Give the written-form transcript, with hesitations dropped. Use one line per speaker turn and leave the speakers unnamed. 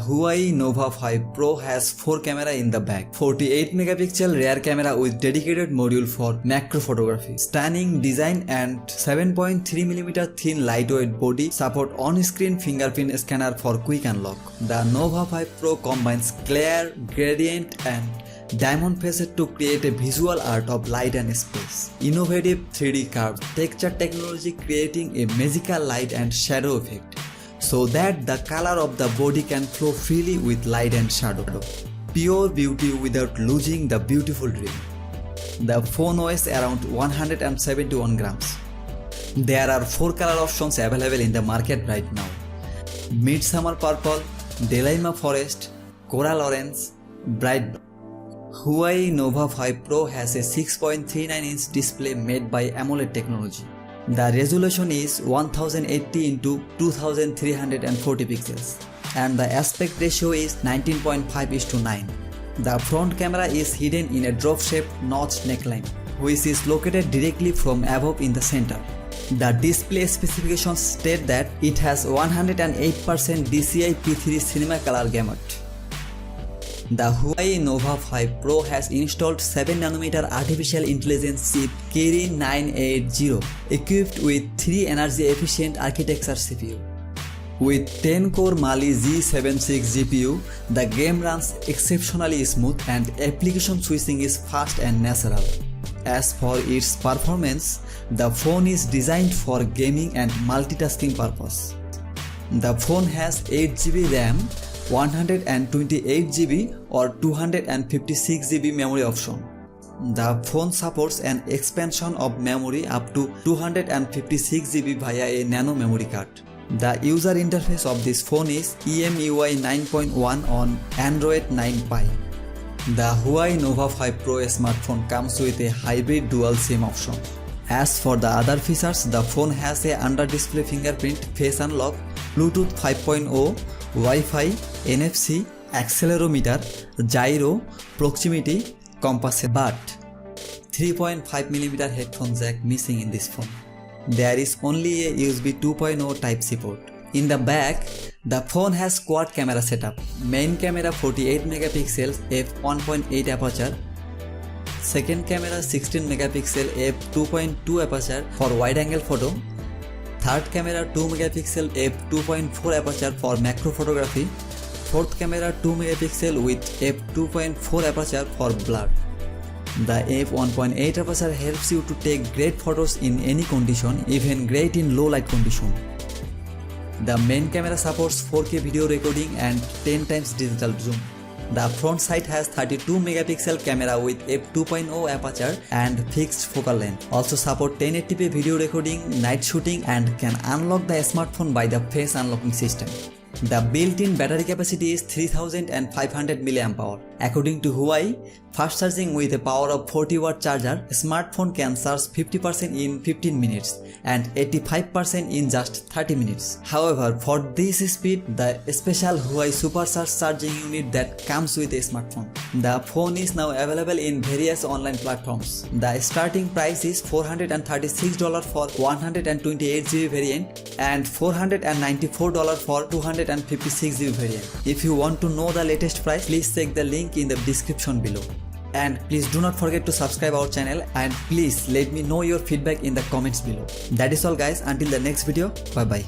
HUAWEI Nova 5 Pro has 4 cameras in the back, 48 megapixel rear camera with dedicated module for macro photography, stunning design and 7.3mm thin lightweight body, support on-screen fingerprint scanner for quick unlock. The Nova 5 Pro combines glare, gradient and diamond facet to create a visual art of light and space. Innovative 3D curved texture technology creating a magical light and shadow effect, so that the color of the body can flow freely with light and shadow. Pure beauty without losing the beautiful dream. The phone weighs around 171 grams. There are 4 color options available in the market right now: Midsummer Purple, Delima Forest, Coral Orange, Bright Blue. HUAWEI Nova 5 Pro has a 6.39-inch display made by AMOLED technology. The resolution is 1080 x 2340 pixels and the aspect ratio is 19.5:9. The front camera is hidden in a drop-shaped notched neckline, which is located directly from above in the center. The display specifications state that it has 108% DCI P3 Cinema Color gamut. The HUAWEI Nova 5 Pro has installed 7nm artificial intelligence chip Kirin 980 equipped with 3 energy-efficient architecture CPU. With 10-core Mali G76 GPU, the game runs exceptionally smooth and application switching is fast and natural. As for its performance, the phone is designed for gaming and multitasking purpose. The phone has 8GB RAM, 128GB or 256GB memory option. The phone supports an expansion of memory up to 256GB via a nano memory card. The user interface of this phone is EMUI 9.1 on Android 9 Pie. The HUAWEI Nova 5 Pro smartphone comes with a hybrid dual SIM option. As for the other features, the phone has a under-display fingerprint face unlock, Bluetooth 5.0, Wi-Fi, NFC, accelerometer, gyro, proximity, compass, but 3.5mm headphone jack missing in this phone. There is only a USB 2.0 Type-C port. In the back, the phone has quad camera setup. Main camera 48 megapixels f1.8 aperture. Second camera 16 megapixel f2.2 aperture for wide angle photo. Third camera 2 megapixel f2.4 aperture for macro photography. Fourth camera 2 megapixel with f2.4 aperture for blur. The f1.8 aperture helps you to take great photos in any condition, even great in low light condition. The main camera supports 4K video recording and 10 times digital zoom. The front sight has 32 megapixel camera with f2.0 aperture and fixed focal length. Also support 1080p video recording, night shooting and can unlock the smartphone by the face unlocking system. The built-in battery capacity is 3500 mAh. According to HUAWEI, fast charging with a power of 40W charger, a smartphone can charge 50% in 15 minutes and 85% in just 30 minutes. However, for this speed, the special HUAWEI supercharged charging unit that comes with a smartphone. The phone is now available in various online platforms. The starting price is $436 for 128GB variant and $494 for 256GB variant. If you want to know the latest price, please check the link in the description below. And please do not forget to subscribe our channel and please let me know your feedback in the comments below. That is all guys, until the next video, bye bye.